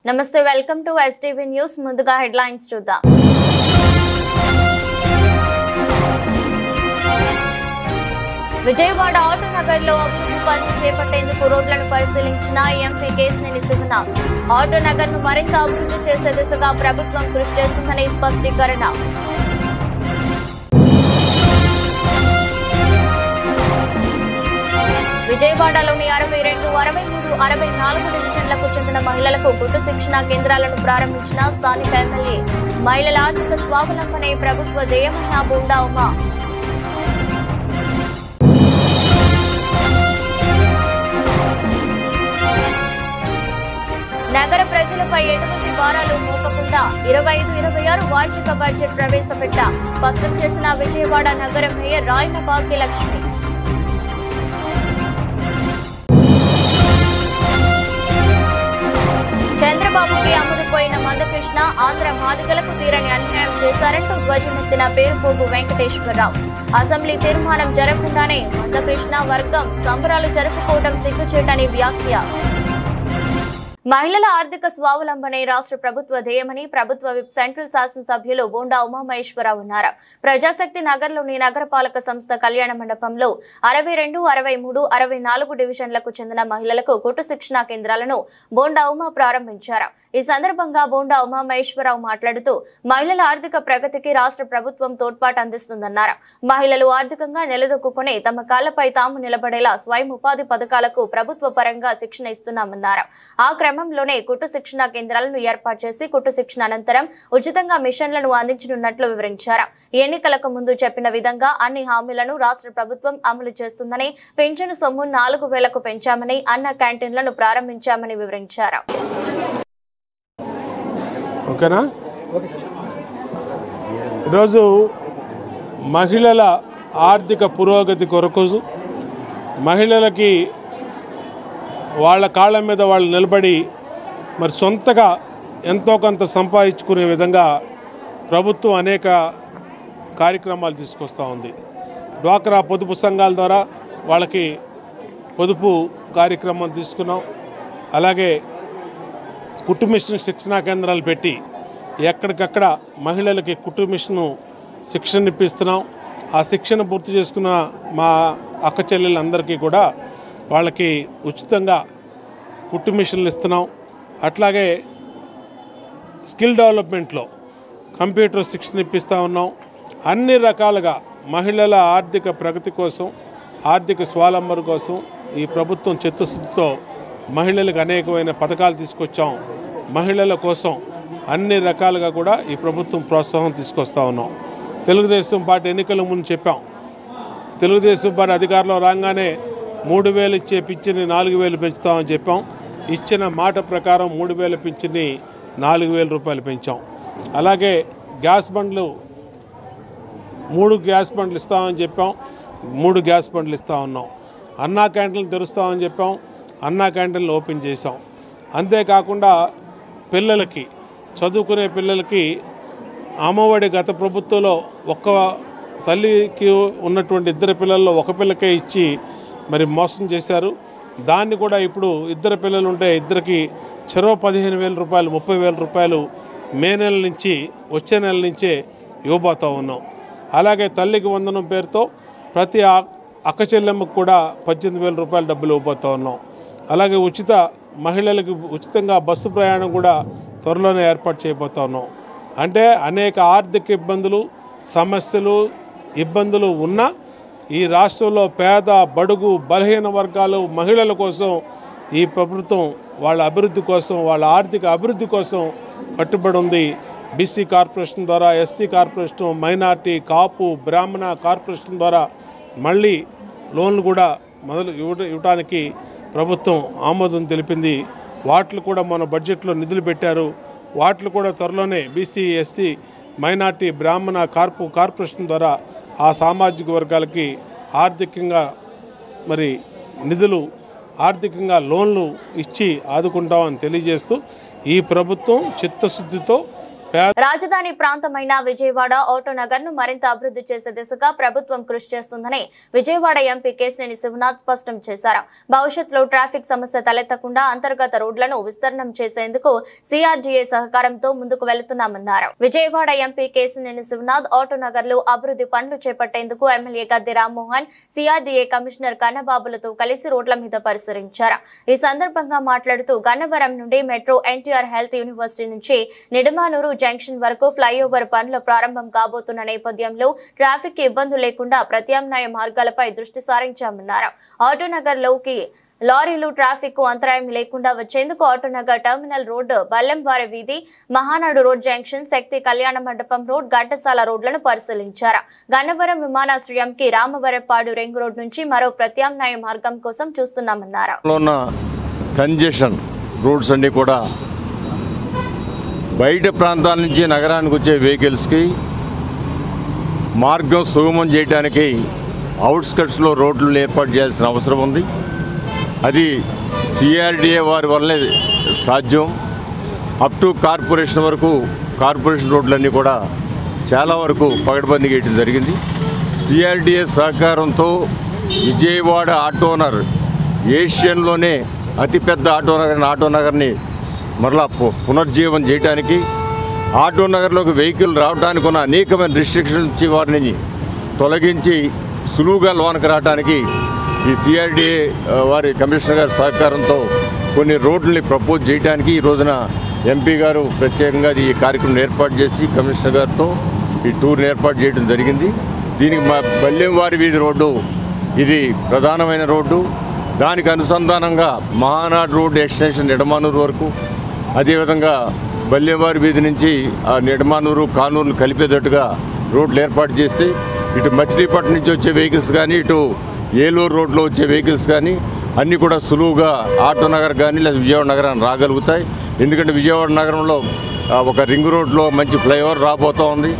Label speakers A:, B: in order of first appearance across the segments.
A: నమస్తే welcome to STV news ముందుగా headlines చూద్దాం విజయవాడ ఆటో నగర్ లో అభివృద్ధి పనులు చేపట్టేందుకు రోడ్లను పరిశీలించిన ఎంపీ కేశినేని శివనాథ్ ఆటో నగర్ ను మరింత అభివృద్ధి చేసే దిశగా ప్రభుత్వం కృషి చేస్తుందని స్పష్టీకరణ విజయవాడలోని 62, 63, 64 డివిజన్లకు చెందిన మహిళలకు గుట్టు శిక్షణ కేంద్రాలను ప్రారంభించిన స్థానిక ఎమ్మెల్యే మహిళల ఆర్థిక స్వావలంబనే ప్రభుత్వ ధ్యేయమన్న బోండా ఉమా నగర ప్రజలపై ఎటువంటి భారాలు మోపకుండా 25-26 వార్షిక బడ్జెట్ ప్రవేశపెట్టా స్పష్టం చేసిన విజయవాడ నగర మేయర్ రాయన భాగ్యలక్ష్మి చంద్రబాబుకి అమ్ముడుపోయిన మందకృష్ణ ఆంధ్ర మాదిగలకు తీరని అన్యాయం చేశారంటూ ధ్వజమెత్తిన పేరుపోగు వెంకటేశ్వరరావు అసెంబ్లీ తీర్మానం జరగకుండానే మందకృష్ణ వర్గం సంబరాలు జరుపుకోవడం సిగ్గుచేటని వ్యాఖ్య మహిళల ఆర్థిక స్వావలంబనే రాష్ట్ర ప్రభుత్వ ధ్యేయమని ప్రభుత్వ విప్ సెంట్రల్ శాసనసభ్యులు బోండా ఉమామహేశ్వరరావు అన్నారు. ప్రజాశక్తి నగర్లోని నగరపాలక సంస్థ కళ్యాణ మండపంలో 62, 63, 64 డివిజన్లకు చెందిన మహిళలకు గుట్టు శిక్షణ కేంద్రాలను బోండా ఉమా ప్రారంభించారు. ఈ సందర్భంగా బోండా ఉమామహేశ్వరరావు మాట్లాడుతూ మహిళల ఆర్థిక ప్రగతికి రాష్ట్ర ప్రభుత్వం తోడ్పాటు అందిస్తుందన్నారు. మహిళలు ఆర్థికంగా నిలదొక్కునే తమ కాళ్లపై తాము నిలబడేలా స్వయం ఉపాధి పథకాలకు ప్రభుత్వ పరంగా శిక్షణ ఇస్తున్నామన్నారు. ఆ క్రమంలోనే కుట్టు శిక్షణ కేంద్రాలను ఏర్పాటు చేసి కుట్టు శిక్షణ అనంతరం ఉచితంగా మిషన్లను అందించనున్నట్లు వివరించారు. ఎన్నికలకు ముందు చెప్పిన విధంగా అన్ని హామీలను రాష్ట్ర ప్రభుత్వం అమలు చేస్తుందని, పెన్షన్ సొమ్ము 4000కు పెంచామని, అన్న క్యాంటీన్లను ప్రారంభించామని వివరించారు.
B: ఈరోజు మహిళల ఆర్థిక పురోగతి కొరకు మహిళలకి వాళ్ళ కాళ్ళ మీద వాళ్ళు నిలబడి మరి సొంతగా ఎంతో కొంత సంపాదించుకునే విధంగా ప్రభుత్వం అనేక కార్యక్రమాలు తీసుకొస్తూ ఉంది. డ్వాక్రా పొదుపు సంఘాల ద్వారా వాళ్ళకి పొదుపు కార్యక్రమం తీసుకున్నాం. అలాగే కుట్టు మిషన్ శిక్షణా కేంద్రాలు పెట్టి ఎక్కడికక్కడ మహిళలకి కుట్టు మిషను శిక్షణ ఇప్పిస్తున్నాం. ఆ శిక్షణ పూర్తి చేసుకున్న మా అక్క చెల్లెళ్ళందరికీ కూడా వాళ్ళకి ఉచితంగా కుట్టు మిషన్లు ఇస్తున్నాం. అట్లాగే స్కిల్ డెవలప్మెంట్లో కంప్యూటర్ శిక్షణ ఇప్పిస్తూ ఉన్నాం. అన్ని రకాలుగా మహిళల ఆర్థిక ప్రగతి కోసం, ఆర్థిక స్వావలంబన కోసం ఈ ప్రభుత్వం చిత్తశుద్ధితో మహిళలకు అనేకమైన పథకాలు తీసుకొచ్చాం. మహిళల కోసం అన్ని రకాలుగా కూడా ఈ ప్రభుత్వం ప్రోత్సాహం తీసుకొస్తూ ఉన్నాం. తెలుగుదేశం పార్టీ ఎన్నికల ముందు చెప్పాం, తెలుగుదేశం పార్టీ అధికారంలో రాగానే 3000 ఇచ్చే పింఛన్ని 4000 పెంచుతామని చెప్పాం. ఇచ్చిన మాట ప్రకారం 3000 పింఛన్ని 4000 రూపాయలు పెంచాం. అలాగే గ్యాస్ బండ్లు 3 గ్యాస్ బండ్లు ఇస్తామని చెప్పాం, 3 గ్యాస్ బండ్లు ఇస్తా ఉన్నాం. అన్నా క్యాంటీన్లు తెరుస్తామని చెప్పాం, అన్నా క్యాంటీన్లు ఓపెన్ చేసాం. అంతేకాకుండా పిల్లలకి, చదువుకునే పిల్లలకి అమ్మఒడి గత ప్రభుత్వంలో ఒక్క తల్లికి ఉన్నటువంటి 2 పిల్లల్లో ఒక పిల్లకే ఇచ్చి మరి మోసం చేశారు. దాన్ని కూడా ఇప్పుడు 2 పిల్లలు ఉంటే ఇద్దరికి చెరో 15,000 రూపాయలు, 30,000 రూపాయలు మే నెల నుంచి వచ్చే నెల నుంచే ఇవ్వబోతూ ఉన్నాం. అలాగే తల్లికి వందనం పేరుతో ప్రతి అక్క చెల్లెమ్మకు కూడా 18,000 రూపాయలు డబ్బులు ఇవ్వబోతూ ఉన్నాం. అలాగే మహిళలకు ఉచితంగా బస్సు ప్రయాణం కూడా త్వరలోనే ఏర్పాటు చేయబోతూ ఉన్నాం. అంటే అనేక ఆర్థిక ఇబ్బందులు, సమస్యలు, ఇబ్బందులు ఉన్నా ఈ రాష్ట్రంలో పేద, బడుగు, బలహీన వర్గాలు మహిళల కోసం ఈ ప్రభుత్వం వాళ్ళ అభివృద్ధి కోసం, వాళ్ళ ఆర్థిక అభివృద్ధి కోసం కట్టుబడి ఉంది. బీసీ కార్పొరేషన్ ద్వారా, ఎస్సీ కార్పొరేషన్, మైనార్టీ, కాపు, బ్రాహ్మణ కార్పొరేషన్ ద్వారా మళ్ళీ లోన్లు కూడా ఇవ్వడానికి ప్రభుత్వం ఆమోదం తెలిపింది. వాటిని కూడా మన బడ్జెట్లో నిధులు పెట్టారు. వాటిని కూడా త్వరలోనే బీసీ, ఎస్సీ, మైనార్టీ, బ్రాహ్మణ, కార్పొరేషన్ ద్వారా ఆ సామాజిక వర్గాలకి ఆర్థికంగా మరి నిధులు, ఆర్థికంగా లోన్లు ఇచ్చి ఆదుకుంటామని తెలియజేస్తూ ఈ ప్రభుత్వం చిత్తశుద్ధితో
A: రాజధాని ప్రాంతమైన విజయవాడ ఆటోనగర్ ను మరింత అభివృద్ధి చేసే దిశగా ప్రభుత్వం కృషి చేస్తుందని విజయవాడ ఎంపీ కేశినేని శివనాథ్ స్పష్టం చేశారు. భవిష్యత్తులో ట్రాఫిక్ సమస్య తలెత్తకుండా అంతర్గత రోడ్లను విస్తరణం చేసేందుకు సిఆర్డీఏ సహకారంతో ముందుకు వెళుతున్నామన్నారు. విజయవాడ ఎంపీ కేశినేని శివనాథ్ ఆటోనగర్ లో అభివృద్ధి పనులు చేపట్టేందుకు MLA Gadde Rammohan, CRDA commissioner కన్నబాబులతో కలిసి రోడ్ల మీద పరిశీలించారు. ఈ సందర్భంగా మాట్లాడుతూ గన్నవరం నుండి మెట్రో ఎన్టీఆర్ హెల్త్ యూనివర్సిటీ నుంచి నిడమానూరు జంక్షన్ వరకు ఫ్లైఓవర్ పనులు ప్రారంభం కాబోతున్న నేపథ్యంలో ట్రాఫిక్ ఇబ్బందులు లేకుండా ప్రత్యామ్నాయ మార్గాలపై దృష్టి సారించామన్నారు. ఆటోనగర్ లోకి లారీలు ట్రాఫిక్ కు అంతరాయం లేకుండా వచ్చేందుకు ఆటోనగర్ టెర్మినల్ రోడ్డు, బల్లెంవారి వీధి, మహానాడు రోడ్ జంక్షన్, శక్తి కళ్యాణ మండపం రోడ్, ఘంటసాల రోడ్లను పరిశీలించారు. గన్నవరం విమానాశ్రయంకి రామవరపాడు రింగ్ రోడ్ నుంచి మరో ప్రత్యామ్నాయ మార్గం కోసం చూస్తున్నామన్నారు.
C: కంజెషన్ రోడ్స్ అన్ని కూడా బయట ప్రాంతాల నుంచి నగరానికి వచ్చే వెహికల్స్కి మార్గం సుగమం చేయడానికి అవుట్స్కట్స్లో రోడ్లు ఏర్పాటు చేయాల్సిన అవసరం ఉంది. అది సిఆర్డీఏ వారి వల్లే సాధ్యం. అప్ టు కార్పొరేషన్ వరకు కార్పొరేషన్ రోడ్లన్నీ కూడా చాలా వరకు పగడబందీ చేయడం జరిగింది. సిఆర్డీఏ సహకారంతో విజయవాడ ఆటోనగర్ ఏషియన్లోనే అతిపెద్ద ఆటోనగర్ని మరలా పునర్జీవం చేయడానికి, ఆటోనగర్లోకి వెహికల్ రావడానికి ఉన్న అనేకమైన రిస్ట్రిక్షన్స్ వారిని తొలగించి సులువుగా లోనికి రావడానికి ఈ సిఆర్డీఏ వారి కమిషనర్ గారి సహకారంతో కొన్ని రోడ్లని ప్రపోజ్ చేయడానికి ఈ రోజున ఎంపీ గారు ప్రత్యేకంగా ఈ కార్యక్రమం ఏర్పాటు చేసి కమిషనర్ గారితో ఈ టూర్ని ఏర్పాటు చేయడం జరిగింది. దీనికి మా బల్లెంవారి వీధి రోడ్డు ఇది ప్రధానమైన రోడ్డు. దానికి అనుసంధానంగా మహానాడు రోడ్ ఎక్స్టెన్షన్ నిడమానూరు వరకు, అదేవిధంగా బల్లెంవారి వీధి నుంచి ఆ నిడమానూరు కానూరును కలిపేటట్టుగా రోడ్లు ఏర్పాటు చేస్తే ఇటు మచిలీపట్నం నుంచి వచ్చే వెహికల్స్ కానీ, ఇటు ఏలూరు రోడ్లో వచ్చే వెహికల్స్ కానీ అన్నీ కూడా సులువుగా ఆటోనగర్ కానీ లేదా విజయవాడ నగరాన్ని రాగలుగుతాయి. ఎందుకంటే విజయవాడ నగరంలో ఒక రింగ్ రోడ్లో మంచి ఫ్లైఓవర్ రాబోతూ ఉంది,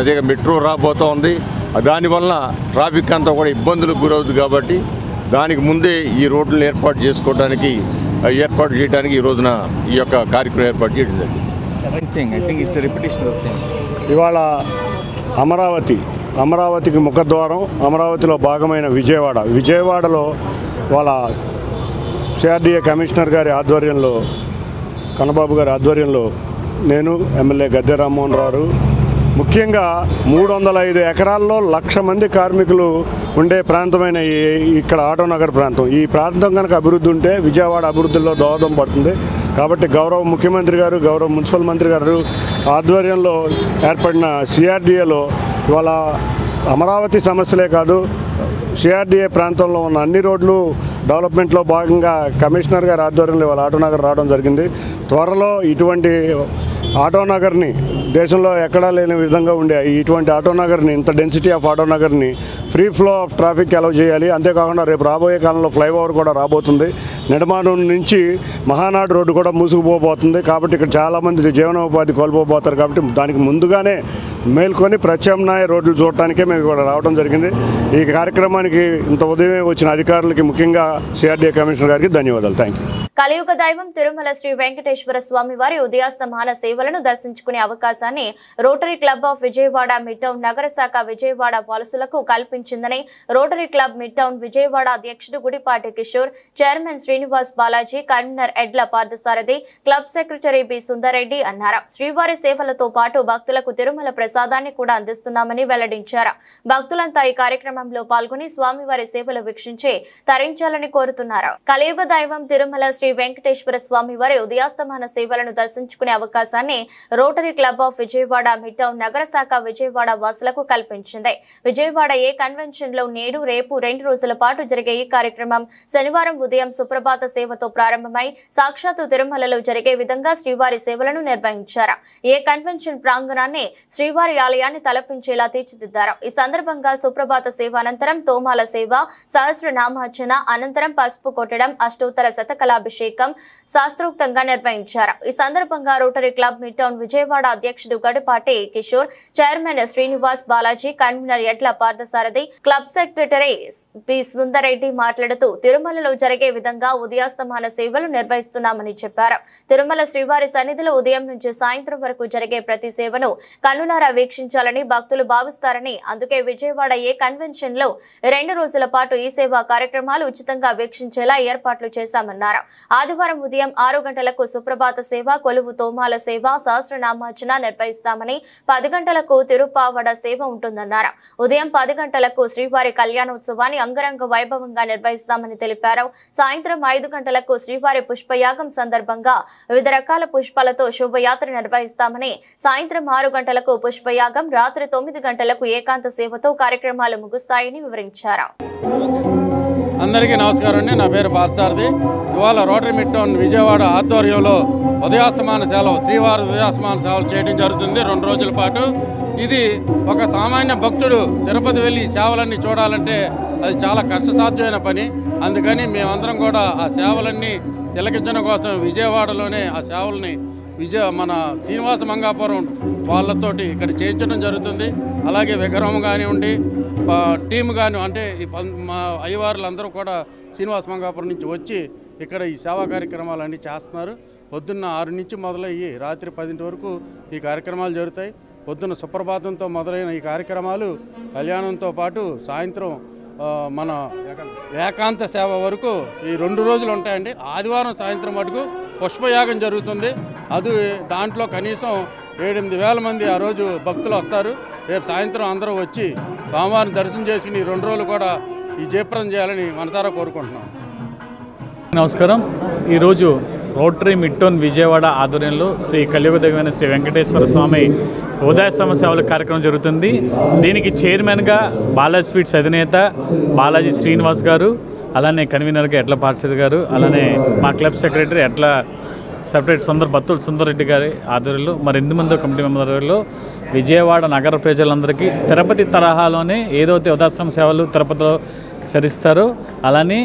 C: అదే మెట్రో రాబోతూ ఉంది. దానివల్ల ట్రాఫిక్ అంతా కూడా ఇబ్బందులకు గురవుతుంది. కాబట్టి దానికి ముందే ఈ రోడ్లను ఏర్పాటు చేయడానికి ఈ రోజున ఈ యొక్క కార్యక్రమం ఏర్పాటు చేయడం జరిగింది.
D: ఇవాళ అమరావతికి ముఖద్వారం, అమరావతిలో భాగమైన విజయవాడలో వాళ్ళ సిఆర్డీఏ కమిషనర్ గారి ఆధ్వర్యంలో, కన్నబాబు గారి ఆధ్వర్యంలో నేను ఎమ్మెల్యే గద్దె రామ్మోహన్ రావు ముఖ్యంగా 305 ఎకరాల్లో 1,00,000 మంది కార్మికులు ఉండే ప్రాంతమైన ఇక్కడ ఆటోనగర్ ప్రాంతం, ఈ ప్రాంతం కనుక అభివృద్ధి ఉంటే విజయవాడ అభివృద్ధిలో దోహదం పడుతుంది. కాబట్టి గౌరవ ముఖ్యమంత్రి గారు, గౌరవ మున్సిపల్ మంత్రి గారు ఆధ్వర్యంలో ఏర్పడిన సిఆర్డీఏలో ఇవాళ అమరావతి సమస్యలే కాదు, సిఆర్డీఏ ప్రాంతంలో ఉన్న అన్ని రోడ్లు డెవలప్మెంట్లో భాగంగా కమిషనర్ గారి ఆధ్వర్యంలో ఇవాళ ఆటోనగర్ రావడం జరిగింది. త్వరలో ఇటువంటి ఆటోనగర్ని దేశంలో ఎక్కడా లేని విధంగా ఉండే ఇటువంటి ఆటోనగర్ని, ఇంత డెన్సిటీ ఆఫ్ ఆటోనగర్ని free flow of traffic allow చేయాలి. అంతేకాకుండా రేపు రాబోయే కాలంలో ఫ్లైఓవర్ కూడా రాబోతుంది. నిడమానూరు నుంచి మహానాడు రోడ్డు కూడా మూసుకుపోబోతుంది. కాబట్టి ఇక్కడ చాలామంది జీవనోపాధి కోల్పోబోతారు. కాబట్టి దానికి ముందుగానే మేల్కొని ప్రత్యామ్నాయ రోడ్లు చూడటానికే మేము ఇక్కడ రావడం జరిగింది. ఈ కార్యక్రమానికి ఇంత ఉదయమే వచ్చిన అధికారులకి, ముఖ్యంగా సిఆర్డీఏ కమిషనర్ గారికి ధన్యవాదాలు. Thank you.
A: కలియుగ దైవం తిరుమల శ్రీ వెంకటేశ్వర స్వామి వారి ఉదయాస్తమాన సేవలను దర్శించుకునే అవకాశాన్ని rotary club of Vijayawada mid town నగర శాఖ విజయవాడ వారసులకు కల్పించిందని rotary club mid town Vijayawada అధ్యక్షుడు Gudipati Kishore, chairman Srinivas Balaji, convener Edla Parthasarathi, club secretary B Sundareddy అన్నారు. శ్రీవారి సేవలతో పాటు భక్తులకు తిరుమల ప్రసాదాన్ని కూడా అందిస్తున్నామని వెల్లడించారు. భక్తులంతా ఈ కార్యక్రమంలో పాల్గొని స్వామివారి సేవలు వీక్షించి తరించాలని కోరుతున్నారు. కలియుగ దైవం తిరుమల శ్రీ వెంకటేశ్వర స్వామి వారి ఉదయాస్తమాన సేవలను దర్శించుకునే అవకాశాన్ని rotary club of Vijayawada mid town నగర శాఖ విజయవాడ వాసులకు కల్పించింది. విజయవాడ ఏ కన్వెన్షన్ లో నేడు రేపు 2 రోజుల పాటు జరిగే ఈ కార్యక్రమం శనివారం ఉదయం సుప్రభాత సేవతో ప్రారంభమై సాక్షాత్తు తిరుమలలో జరిగే విధంగా శ్రీవారి సేవలను నిర్వహించారు. ఏ కన్వెన్షన్ ప్రాంగణాన్ని శ్రీవారి శ్రీవారి ఆలయాన్ని తలపించేలా తీర్చిదిద్దారు. ఈ సందర్భంగా సుప్రభాత సేవ అనంతరం తోమాల సేవ, సహస్రనామార్చన అనంతరం పసుపు కొట్టడం, అష్టోత్తర శతకలాభిషేకం శాస్త్రోక్తంగా నిర్వహించారు. ఈ సందర్భంగా rotary club mid town Vijayawada అధ్యక్షుడు గడిపాటి Kishore, chairman Srinivas Balaji, convener Edla Parthasarathi, club secretary P Sundar Reddy మాట్లాడుతూ తిరుమలలో జరిగే విధంగా ఉదయాస్తమాన సేవలు నిర్వహిస్తున్నామని చెప్పారు. తిరుమల శ్రీవారి సన్నిధిలో ఉదయం నుంచి సాయంత్రం వరకు జరిగే ప్రతి సేవను కన్నులారా వీక్షించాలని భక్తులు భావిస్తారని, అందుకే విజయవాడ ఏ కన్వెన్షన్ లో 2 రోజుల పాటు ఈ సేవా కార్యక్రమాలు ఉచితంగా వీక్షించేలా ఏర్పాట్లు చేశామన్నారు. ఆదివారం ఉదయం 6 గంటలకు సుప్రభాత సేవ, కొలువు తోమాల సేవ, సహస్రనామార్చన నిర్వహిస్తామని, 10 గంటలకు తిరుపావడ సేవ ఉంటుందన్నారు. ఉదయం 10 గంటలకు శ్రీవారి కళ్యాణోత్సవాన్ని అంగరంగ వైభవంగా నిర్వహిస్తామని తెలిపారు. సాయంత్రం 5 గంటలకు శ్రీవారి పుష్పయాగం సందర్భంగా వివిధ రకాల పుష్పాలతో శోభయాత్ర నిర్వహిస్తామని, సాయంత్రం 6 గంటలకు పుష్పయాగం, రాత్రి 9 గంటలకు ఏకాంత సేవతో కార్యక్రమాలు ముగుస్తాయని వివరించారు.
E: అందరికీ నమస్కారం అండి. నా పేరు పార్థసారథి. ఇవాళ రోటరీ మిడ్ టౌన్ విజయవాడ ఆధ్వర్యంలో ఉదయాస్తమాన సేవలు, శ్రీవారి ఉదయాస్తమాన సేవలు చేయడం జరుగుతుంది 2 రోజుల పాటు. ఇది ఒక సామాన్య భక్తుడు తిరుపతి వెళ్ళి సేవలన్నీ చూడాలంటే అది చాలా కష్టసాధ్యమైన పని. అందుకని మేమందరం కూడా ఆ సేవలన్నీ తిలకించడం కోసం విజయవాడలోనే ఆ సేవల్ని మన శ్రీనివాస మంగాపురం వాళ్ళతోటి ఇక్కడ చేయించడం జరుగుతుంది. అలాగే విగ్రహం కానివ్వండి, టీమ్ కానీ, అంటే మా అయ్యవారులందరూ కూడా శ్రీనివాస మంగాపురం నుంచి వచ్చి ఇక్కడ ఈ సేవా కార్యక్రమాలన్నీ చేస్తున్నారు. పొద్దున్న 6 నుంచి మొదలయ్యి రాత్రి 10 వరకు ఈ కార్యక్రమాలు జరుగుతాయి. పొద్దున్న సుప్రభాతంతో మొదలైన ఈ కార్యక్రమాలు కళ్యాణంతో పాటు సాయంత్రం మన ఏకాంత సేవ వరకు ఈ 2 రోజులు ఉంటాయండి. ఆదివారం సాయంత్రం మటుకు పుష్పయాగం జరుగుతుంది. అది దాంట్లో కనీసం 7-8 వేల మంది ఆ రోజు భక్తులు వస్తారు. రేపు సాయంత్రం అందరూ వచ్చి స్వామివారిని దర్శనం చేసుకుని ఈ 2 రోజులు కూడా ఈ జయప్రదం చేయాలని మనసారా కోరుకుంటున్నాం.
F: నమస్కారం. ఈరోజు రోటరీ మిడ్ టౌన్ విజయవాడ ఆధ్వర్యంలో శ్రీ కలియుగదైవమైన శ్రీ వెంకటేశ్వర స్వామి ఉదయాస్తమ సేవల కార్యక్రమం జరుగుతుంది. దీనికి చైర్మన్గా బాలాజీ స్వీట్స్ అధినేత బాలాజీ శ్రీనివాస్ గారు, అలానే కన్వీనర్గా ఎడ్ల పార్థసారథి గారు, అలానే మా క్లబ్ సెక్రటరీ ఎడ్ల సెపరేట్ బత్తుల సుందరెడ్డి గారి ఆధ్వర్యంలో మరి 8 మంది కమిటీ మెంబర్ ఆధ్వర్యంలో విజయవాడ నగర ప్రజలందరికీ తిరుపతి తరహాలోనే ఏదైతే ఉదయాస్తమ సేవలు తిరుపతిలో సరిస్తారో అలానే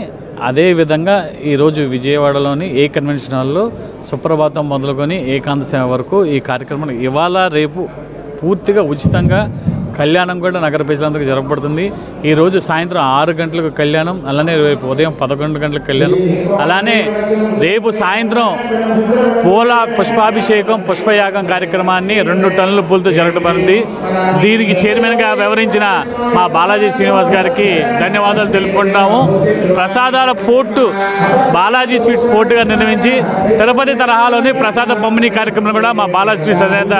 F: అదేవిధంగా ఈరోజు విజయవాడలోని ఏ కన్వెన్షన్ హాల్లో సుప్రభాతం మొదలుకొని ఏకాంత సేవ వరకు ఈ కార్యక్రమం ఇవాళ రేపు పూర్తిగా ఉచితంగా కళ్యాణం కూడా నగర ప్రజలందరికీ జరగబడుతుంది. ఈరోజు సాయంత్రం 6 గంటలకు కళ్యాణం, అలానే రేపు ఉదయం 11 గంటలకు కళ్యాణం, అలానే రేపు సాయంత్రం పూల పుష్పాభిషేకం పుష్పయాగం కార్యక్రమాన్ని 2 టన్నుల పూలతో జరగబడింది. దీనికి చైర్మన్గా వ్యవహరించిన మా బాలాజీ శ్రీనివాస్ గారికి ధన్యవాదాలు తెలుపుకుంటాము. ప్రసాదాల పోర్టు బాలాజీ స్వీట్స్ పోర్టుగా నిర్వహించి తిరుపతి తరహాలోని ప్రసాద పంపిణీ కార్యక్రమం కూడా మా బాలాజీ స్వీట్స్ అధినేత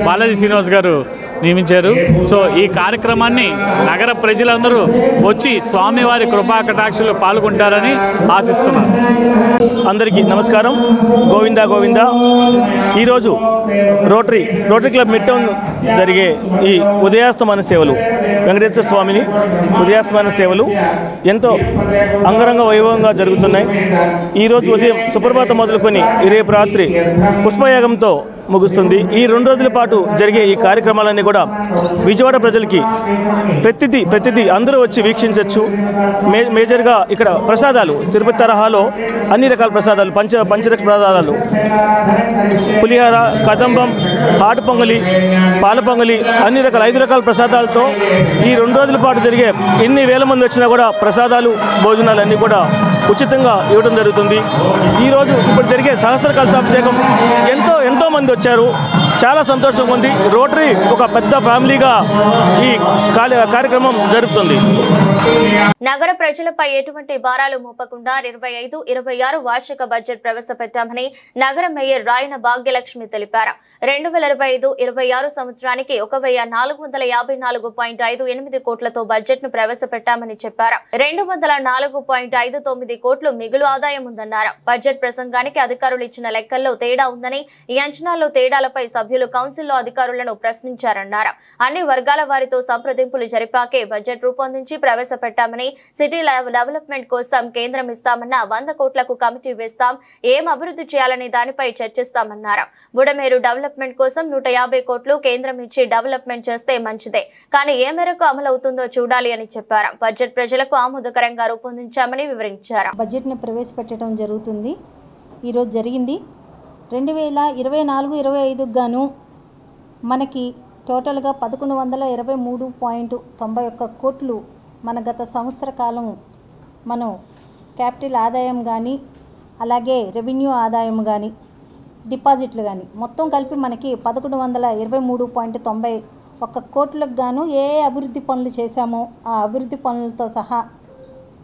F: బాలాజీ శ్రీనివాస్ గారు నియమించారు. సో ఈ కార్యక్రమాన్ని నగర ప్రజలందరూ వచ్చి స్వామివారి కృపా కటాక్షలు పాల్గొంటారని ఆశిస్తున్నాను.
G: అందరికీ నమస్కారం. గోవిందా గోవిందా. ఈరోజు రోటరీ క్లబ్ మిడ్ టౌన్ జరిగే ఈ ఉదయాస్తమాన సేవలు, వెంకటేశ్వర స్వామిని ఉదయాస్తమాన సేవలు ఎంతో అంగరంగ వైభవంగా జరుగుతున్నాయి. ఈరోజు ఉదయం సుప్రభాతం మొదలుకొని రేపు రాత్రి పుష్పయాగంతో ముగుస్తుంది. ఈ 2 రోజుల పాటు జరిగే ఈ కార్యక్రమాలన్నీ కూడా విజయవాడ ప్రజలకి ప్రతిదీ అందరూ వచ్చి వీక్షించవచ్చు. మేజర్గా ఇక్కడ ప్రసాదాలు తిరుపతి తరహాలో అన్ని రకాల ప్రసాదాలు, పంచరక్ష ప్రసాదాలు, పులిహార, కదంబం, హాట్ పొంగలి, పాల పొంగలి, అన్ని రకాల 5 రకాల ప్రసాదాలతో ఈ 2 రోజుల పాటు జరిగే ఎన్ని వేల మంది వచ్చినా కూడా ప్రసాదాలు, భోజనాలు అన్నీ కూడా ఉచితంగా ఇవ్వడం జరుగుతుంది. ఈరోజు ఇప్పుడు జరిగే సహస్ర కలశాభిషేకం ఎంతో మంది వచ్చారు. చాలా సంతోషంగా ఉంది. రోటరీ ఒక పెద్ద ఫ్యామిలీగా ఈ కార్యక్రమం జరుగుతుంది.
A: నగర ప్రజలపై ఎటువంటి భారాలు మోపకుండా 25-26 వార్షిక బడ్జెట్ ప్రవేశపెట్టామని నగర మేయర్ రాయన భాగ్యలక్ష్మి తెలిపారు. 2025-26 సంవత్సరానికి 1454.58 కోట్లతో బడ్జెట్ ను ప్రవేశపెట్టామని చెప్పారు. 204.59 కోట్లు మిగులు ఆదాయం ఉందన్నారు. బడ్జెట్ ప్రసంగానికి అధికారులు ఇచ్చిన లెక్కల్లో తేడా ఉందని, ఈ అంచనాల్లో తేడాలపై సభ్యులు సభ్యులు కౌన్సిల్లో అధికారులను ప్రశ్నించారన్నారు. అన్ని వర్గాల వారితో సంప్రదింపులు జరిపాకే బడ్జెట్ రూపొందించి ప్రవేశపెట్టామని, సిటీ డెవలప్మెంట్ కోసం కేంద్రం ఇస్తామన్న 100 కోట్లకు కమిటీ వేస్తాం, ఏం అభివృద్ధి చేయాలనే దానిపై చర్చిస్తామన్నారు. బుడమేరు డెవలప్మెంట్ కోసం 150 కోట్లు కేంద్రం ఇచ్చి డెవలప్మెంట్ చేస్తే మంచిదే, కానీ ఏ మేరకు అమలవుతుందో చూడాలి అని చెప్పారు. బడ్జెట్ ప్రజలకు ఆమోదకరంగా రూపొందించామని వివరించారు.
H: బడ్జెట్ను ప్రవేశపెట్టడం జరుగుతుంది. ఈరోజు జరిగింది. 2024-25 గాను మనకి టోటల్గా 1123.91 కోట్లు మన గత సంవత్సర కాలం మనం క్యాపిటల్ ఆదాయం కానీ అలాగే రెవెన్యూ ఆదాయం కానీ డిపాజిట్లు కానీ మొత్తం కలిపి మనకి 1123.91 కోట్లకు గాను ఏ అభివృద్ధి పనులు చేశామో ఆ అభివృద్ధి పనులతో సహా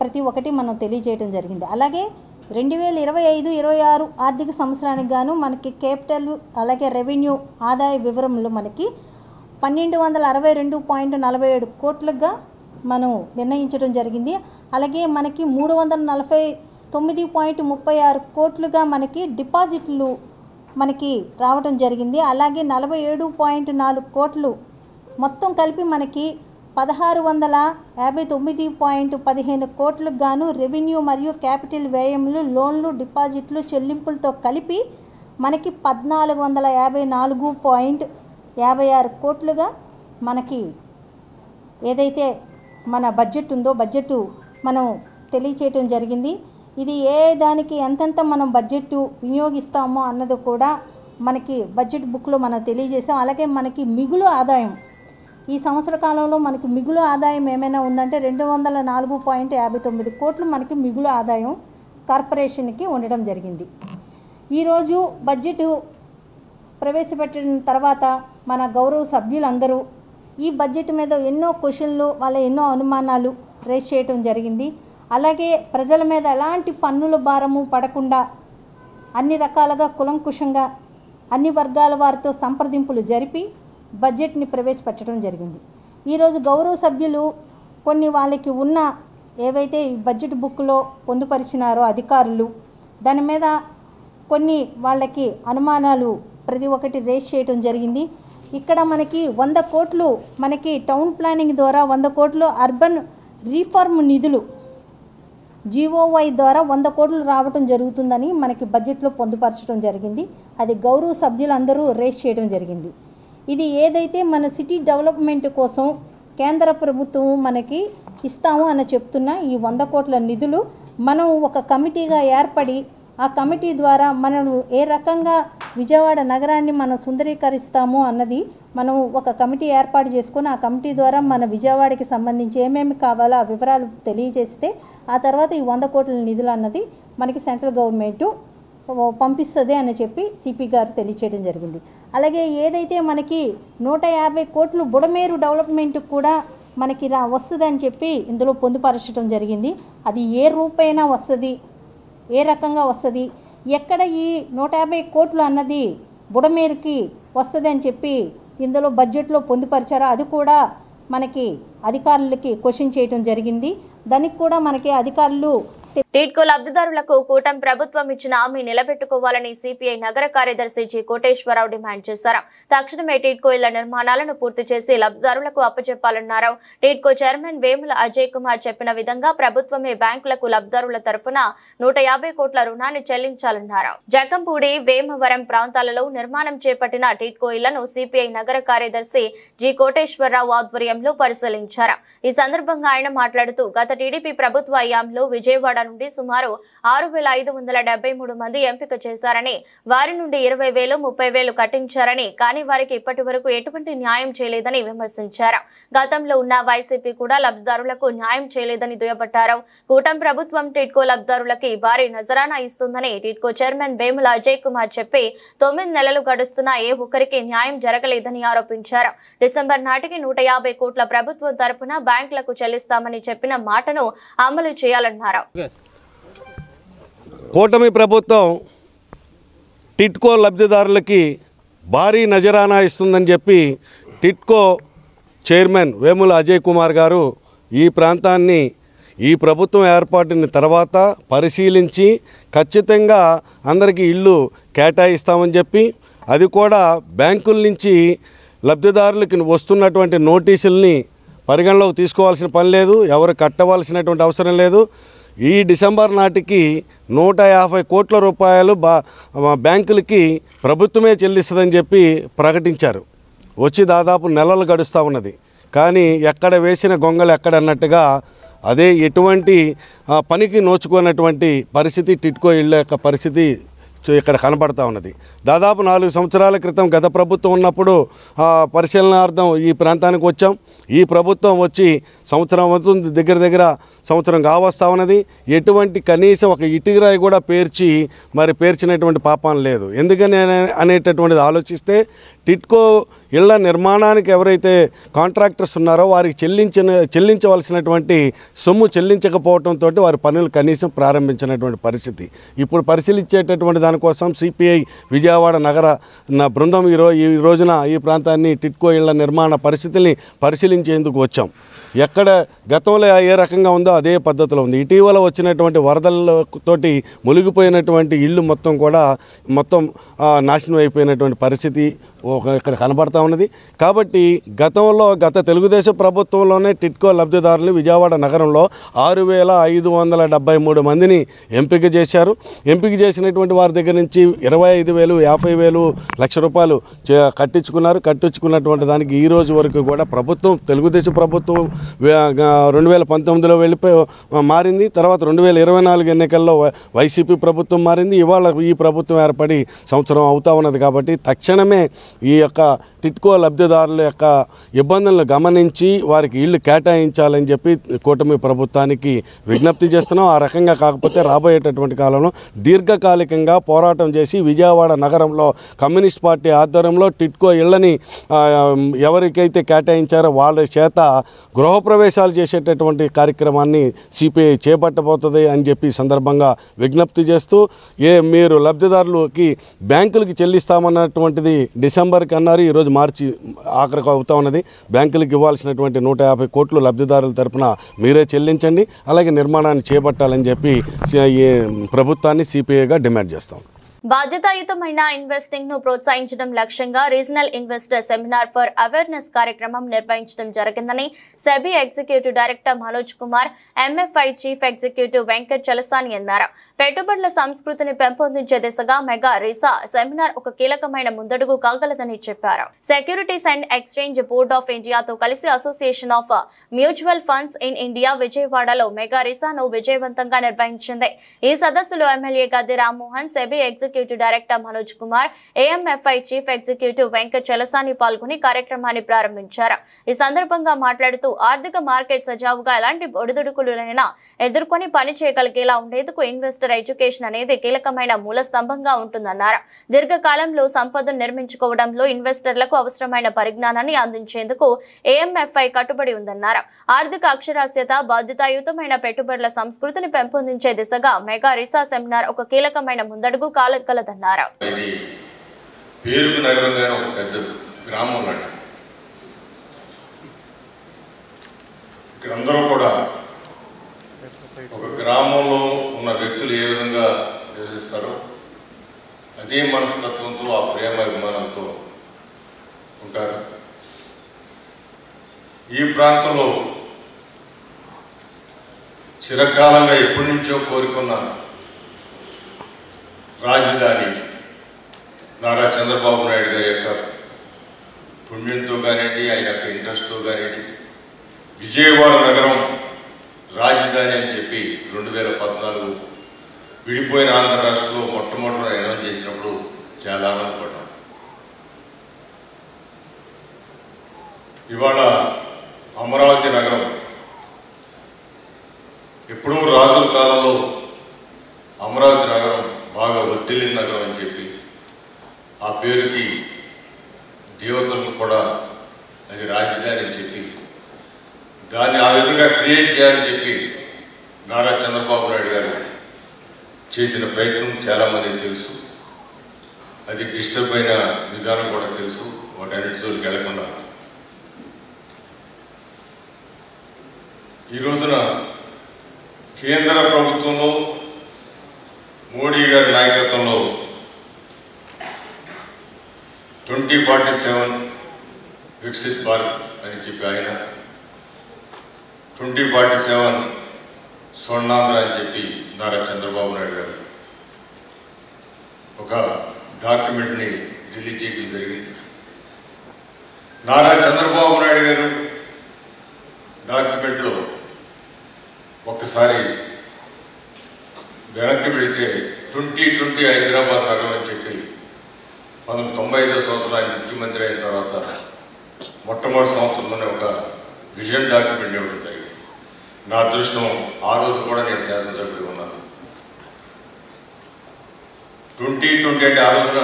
H: ప్రతి ఒక్కటి మనం తెలియజేయడం జరిగింది. అలాగే 2025-26 ఆర్థిక సంవత్సరానికి గాను మనకి క్యాపిటల్ అలాగే రెవెన్యూ ఆదాయ వివరములు మనకి 1262.47 కోట్లుగా మనం నిర్ణయించడం జరిగింది. అలాగే మనకి 349.36 కోట్లుగా మనకి డిపాజిట్లు మనకి రావడం జరిగింది. అలాగే 47.4 కోట్లు మొత్తం కలిపి మనకి 1659.15 కోట్లకు గాను రెవెన్యూ మరియు క్యాపిటల్ వ్యయములు, లోన్లు, డిపాజిట్లు, చెల్లింపులతో కలిపి మనకి 1454.56 కోట్లుగా మనకి ఏదైతే మన బడ్జెట్ ఉందో బడ్జెట్ మనం తెలియచేయటం జరిగింది. ఇది ఏ దానికి ఎంతెంత మనం బడ్జెట్ వినియోగిస్తామో అన్నది కూడా మనకి బడ్జెట్ బుక్లో మనం తెలియజేసాం. అలాగే మనకి మిగులు ఆదాయం ఈ సంవత్సర కాలంలో మనకి మిగులు ఆదాయం ఏమైనా ఉందంటే 204.59 కోట్లు మనకి మిగులు ఆదాయం కార్పొరేషన్కి ఉండడం జరిగింది. ఈరోజు బడ్జెట్ ప్రవేశపెట్టిన తర్వాత మన గౌరవ సభ్యులందరూ ఈ బడ్జెట్ మీద ఎన్నో క్వశ్చన్లు వాళ్ళ ఎన్నో అనుమానాలు రేస్ చేయడం జరిగింది. అలాగే ప్రజల మీద ఎలాంటి పన్నుల భారము పడకుండా అన్ని రకాలుగా కులంకుశంగా అన్ని వర్గాల వారితో సంప్రదింపులు జరిపి బడ్జెట్ని ప్రవేశపెట్టడం జరిగింది. ఈరోజు గౌరవ సభ్యులు కొన్ని వాళ్ళకి ఉన్న ఏవైతే ఈ బడ్జెట్ బుక్లో పొందుపరిచినారో అధికారులు దాని మీద కొన్ని వాళ్ళకి అనుమానాలు ప్రతి ఒక్కటి రేస్ చేయడం జరిగింది. ఇక్కడ మనకి 100 కోట్లు మనకి టౌన్ ప్లానింగ్ ద్వారా 100 కోట్లు అర్బన్ రీఫార్మ్ నిధులు GOY ద్వారా 100 కోట్లు రావడం జరుగుతుందని మనకి బడ్జెట్లో పొందుపరచడం జరిగింది. అది గౌరవ సభ్యులందరూ రేస్ చేయడం జరిగింది. ఇది ఏదైతే మన సిటీ డెవలప్మెంట్ కోసం కేంద్ర ప్రభుత్వం మనకి ఇస్తాము అని చెప్తున్న ఈ 100 కోట్ల నిధులు మనం ఒక కమిటీగా ఏర్పడి ఆ కమిటీ ద్వారా మనం ఏ రకంగా విజయవాడ నగరాన్ని మనం సుందరీకరిస్తాము అన్నది మనం ఒక కమిటీ ఏర్పాటు చేసుకొని ఆ కమిటీ ద్వారా మన విజయవాడకి సంబంధించి ఏమేమి కావాలో ఆ వివరాలు తెలియజేస్తే ఆ తర్వాత ఈ 100 కోట్ల నిధులు అన్నది మనకి సెంట్రల్ గవర్నమెంట్ పంపిస్తుంది అని చెప్పి సిపి గారు తెలియచేయడం జరిగింది. అలాగే ఏదైతే మనకి 150 కోట్లు బుడమేరు డెవలప్మెంట్ కూడా మనకి వస్తుంది అని చెప్పి ఇందులో పొందుపరచడం జరిగింది. అది ఏ రూపైనా వస్తుంది, ఏ రకంగా వస్తుంది, ఎక్కడ ఈ 150 కోట్లు అన్నది బుడమేరుకి వస్తుంది అని చెప్పి ఇందులో బడ్జెట్లో పొందుపరిచారో అది కూడా మనకి అధికారులకి క్వశ్చన్ చేయడం జరిగింది. దానికి కూడా మనకి అధికారులు
A: టీడ్కో లబ్ధిదారులకు కూటమి ప్రభుత్వం ఇచ్చిన హామీ నిలబెట్టుకోవాలని సిపిఐ నగర కార్యదర్శి జి కోటేశ్వరరావు డిమాండ్ చేశారు. తక్షణమే టీడ్కో ఇళ్ల నిర్మాణాలను పూర్తి చేసి లబ్ధిదారులకు అప్పచెప్పాలన్నారు. టీడ్కో చైర్మన్ వేముల అజయ్ కుమార్ చెప్పిన విధంగా ప్రభుత్వమే బ్యాంకులకు లబ్ధిదారుల తరపున 150 కోట్ల రుణాన్ని చెల్లించాలన్నారు. జకంపూడి, వేమవరం ప్రాంతాలలో నిర్మాణం చేపట్టిన టీడ్కో ఇళ్లను సిపిఐ నగర కార్యదర్శి జి కోటేశ్వరరావు ఆధ్వర్యంలో పరిశీలించారు. ఈ సందర్భంగా ఆయన మాట్లాడుతూ గత టీడీపీ ప్రభుత్వ హయాంలో విజయవాడ నుండి సుమారు 6,573 మంది ఎంపిక చేశారని, వారి నుండి 20,000, 30,000 కట్టించారని, కానీ వారికి ఇప్పటి వరకు ఎటువంటి న్యాయం చేయలేదని విమర్శించారు. గతంలో ఉన్న వైసీపీ కూడా లబ్ధిదారులకు న్యాయం చేయలేదని దుయ్యబట్టారు. కూటమి ప్రభుత్వం టిడ్కో లబ్ధిదారులకి భారీ నజరానా ఇస్తుందని టిడ్కో చైర్మన్ వేముల అజయ్ కుమార్ చెప్పి 9 నెలలు గడుస్తున్నా ఏ ఒక్కరికి న్యాయం జరగలేదని ఆరోపించారు. డిసెంబర్ నాటికి 150 కోట్ల ప్రభుత్వం తరపున బ్యాంకులకు చెల్లిస్తామని చెప్పిన మాటను అమలు చేయాలన్నారు.
I: కూటమి ప్రభుత్వం టిడ్కో లబ్ధిదారులకి భారీ నజరానా ఇస్తుందని చెప్పి టిడ్కో చైర్మన్ వేముల అజయ్ కుమార్ గారు ఈ ప్రాంతాన్ని ఈ ప్రభుత్వం ఏర్పాటుని తర్వాత పరిశీలించి ఖచ్చితంగా అందరికీ ఇళ్ళు కేటాయిస్తామని చెప్పి అది కూడా బ్యాంకుల నుంచి లబ్ధిదారులకి వస్తున్నటువంటి నోటీసుల్ని పరిగణలోకి తీసుకోవాల్సిన పని లేదు, ఎవరు కట్టవలసినటువంటి అవసరం లేదు. ఈ డిసెంబర్ నాటికి 150 కోట్ల రూపాయలు బ్యాంకులకి ప్రభుత్వమే చెల్లిస్తుందని చెప్పి ప్రకటించారు. వచ్చి దాదాపు నెలలు గడుస్తూ ఉన్నది. కానీ ఎక్కడ వేసిన గొంగలు ఎక్కడన్నట్టుగా అదే ఎటువంటి పనికి నోచుకున్నటువంటి పరిస్థితి టిట్కో ఇళ్ళ యొక్క పరిస్థితి ఇక్కడ కనబడతా ఉన్నది. దాదాపు 4 సంవత్సరాల క్రితం గత ప్రభుత్వం ఉన్నప్పుడు పరిశీలనార్థం ఈ ప్రాంతానికి వచ్చాం. ఈ ప్రభుత్వం వచ్చి సంవత్సరం అవుతుంది, దగ్గర సంవత్సరం కావస్తా ఉన్నది. ఎటువంటి కనీసం ఒక ఇటుకరాయి కూడా పేర్చినటువంటి పాపం లేదు. ఎందుకని అనేటటువంటిది ఆలోచిస్తే టిట్కో ఇళ్ల నిర్మాణానికి ఎవరైతే కాంట్రాక్టర్స్ ఉన్నారో వారికి చెల్లించవలసినటువంటి సొమ్ము చెల్లించకపోవడంతో వారి పనులు కనీసం ప్రారంభించినటువంటి పరిస్థితి. ఇప్పుడు పరిశీలించేటటువంటి దానికోసం సిపిఐ విజయవాడ నగర బృందం ఈ రోజున ఈ ప్రాంతాన్ని టిట్కో ఇళ్ల నిర్మాణ పరిస్థితుల్ని పరిశీలించేందుకు వచ్చాం. ఎక్కడ గతంలో ఏ రకంగా ఉందో అదే పద్ధతిలో ఉంది. ఇటీవల వచ్చినటువంటి వరదలతోటి మునిగిపోయినటువంటి ఇళ్ళు మొత్తం నాశనం అయిపోయినటువంటి పరిస్థితి ఇక్కడ కనబడతా ఉన్నది. కాబట్టి గత తెలుగుదేశం ప్రభుత్వంలోనే టిట్కో లబ్ధిదారులు విజయవాడ నగరంలో 6,573 మందిని ఎంపిక చేశారు. ఎంపిక చేసినటువంటి వారి దగ్గర నుంచి 25,000, 50,000, ₹1,00,000 కట్టించుకున్నటువంటి దానికి ఈ రోజు వరకు కూడా తెలుగుదేశం ప్రభుత్వం 2019లో మారింది. తర్వాత 2024 ఎన్నికల్లో వైసీపీ ప్రభుత్వం మారింది. ఇవాళ ఈ ప్రభుత్వం ఏర్పడి సంవత్సరం అవుతా ఉన్నది. కాబట్టి తక్షణమే ఈ యొక్క టిట్కో లబ్ధిదారుల యొక్క ఇబ్బందులను గమనించి వారికి ఇళ్ళు కేటాయించాలని చెప్పి కూటమి ప్రభుత్వానికి విజ్ఞప్తి చేస్తున్నాం. ఆ రకంగా కాకపోతే రాబోయేటటువంటి కాలంలో దీర్ఘకాలికంగా పోరాటం చేసి విజయవాడ నగరంలో కమ్యూనిస్ట్ పార్టీ ఆధ్వర్యంలో టిట్కో ఇళ్ళని ఎవరికైతే కేటాయించారో వాళ్ళ చేత గృహప్రవేశాలు చేసేటటువంటి కార్యక్రమాన్ని సిపిఐ చేపట్టబోతుంది అని చెప్పి సందర్భంగా విజ్ఞప్తి చేస్తూ మీరు లబ్ధిదారులకి బ్యాంకులకి చెల్లిస్తామన్నటువంటిది డిసెంబర్కి అన్నారు. ఈరోజు మార్చి ఆఖరికి అవుతా ఉన్నది. బ్యాంకులకు ఇవ్వాల్సినటువంటి 150 కోట్లు లబ్ధిదారుల తరపున మీరే చెల్లించండి, అలాగే నిర్మాణాన్ని చేపట్టాలని చెప్పి ప్రభుత్వాన్ని సిపిఐగా డిమాండ్ చేస్తాం.
A: బాధ్యతాయుతమైన ఇన్వెస్టింగ్ ను ప్రోత్సహించడం లక్ష్యంగా regional investor seminar for awareness కార్యక్రమం నిర్వహించడం జరిగిందని SEBI executive director Manoj Kumar, MFI chief executive Venkat Chalasani అన్నారు. పెట్టుబడుల సంస్కృతిని పెంపొందించే దిశగా మెగా రీసా సెమినార్ ఒక కీలకమైన ముందడుగు కాగలదని చెప్పారు. Securities and exchange board of ఇండియాతో కలిసి association of mutual funds in India విజయవాడలో మెగా రీసాను విజయవంతంగా నిర్వహించింది. ఈ సదస్సులో MLA Gadde Rammohan, SEBI executive director Manoj Kumar, AMFI chief executive Venkat Chalasani పాల్గొని కార్యక్రమాన్ని ప్రారంభించారు. ఈ సందర్భంగా మాట్లాడుతూ ఆర్థిక మార్కెట్ సజావుగా ఎలాంటి ఒడిదుడుకులైనా ఎదుర్కొని పని చేయగలిగేలా ఉండేందుకు ఇన్వెస్టర్ ఎడ్యుకేషన్ అనేది కీలకమైన మూల స్తంభంగా ఉంటుందన్నారు. దీర్ఘకాలంలో సంపదను నిర్మించుకోవడంలో ఇన్వెస్టర్లకు అవసరమైన పరిజ్ఞానాన్ని అందించేందుకు ఏఎంఎఫ్ఐ కట్టుబడి ఉందన్నారు. ఆర్థిక అక్షరాస్యత, బాధ్యతాయుతమైన పెట్టుబడుల సంస్కృతిని పెంపొందించే దిశగా మెగా రీసా సెమినార్ ఒక కీలకమైన ముందడుగు కాగలదన్నారు.
C: పేరుకు నగరంగా ఒక పెద్ద గ్రామం లాంటిది. ఇక్కడ అందరూ కూడా ఒక గ్రామంలో ఉన్న వ్యక్తులు ఏ విధంగా నివసిస్తారో అదే మనస్తత్వంతో, ఆ ప్రేమ అభిమానాలతో ఉంటారు. ఈ ప్రాంతంలో చిరకాలంగా ఎప్పటి నుంచో కోరుకున్న రాజధాని నారా చంద్రబాబు నాయుడు గారి యొక్క పుణ్యంతో కానివ్వండి, ఆయన యొక్క ఇంట్రెస్ట్తో కానివ్వండి, విజయవాడ నగరం రాజధాని అని చెప్పి 2014 విడిపోయిన ఆంధ్ర రాష్ట్రంలో మొట్టమొదటి అనౌన్స్ చేసినప్పుడు చాలా ఆనందపడ్డాం. ఇవాళ అమరావతి నగరం ఎప్పుడూ రాజుల కాలంలో అమరావతి నగరం బాగా ఒత్తిళ్ళిన నగరం అని చెప్పి ఆ పేరుకి దేవతలకు కూడా అది రాజధాని అని చెప్పి దాన్ని ఆ విధంగా క్రియేట్ చేయాలని చెప్పి నారా చంద్రబాబు నాయుడు గారు చేసిన ప్రయత్నం చాలామందికి తెలుసు. అది డిస్టర్బ్ అయిన విధానం కూడా తెలుసు. వాటన్నిటి జోలికి వెళ్లకుండా ఈ రోజున కేంద్ర ప్రభుత్వంలో మోడీ గారి నాయకత్వంలో 2047 వికసిత్ భారత్ అని చెప్పి ఆయన, 2047 స్వర్ణాంధ్ర అని చెప్పి నారా చంద్రబాబు నాయుడు గారు ఒక డాక్యుమెంట్ని రిలీజ్ చేయడం జరిగింది. నారా చంద్రబాబు నాయుడు గారు డాక్యుమెంట్లో ఒక్కసారి వెనక్కి వెళితే 2020 హైదరాబాద్ నగరం అని చెప్పి 1995 సంవత్సరం ఆయన ముఖ్యమంత్రి అయిన తర్వాత మొట్టమొదటి సంవత్సరంలోనే ఒక విజన్ డాక్యుమెంట్ ఇవ్వడం జరిగింది. నా అదృష్టం ఆ రోజు కూడా నేను శాసనసభ్యుడు ఉన్నాను. 2020 అంటే ఆ రోజున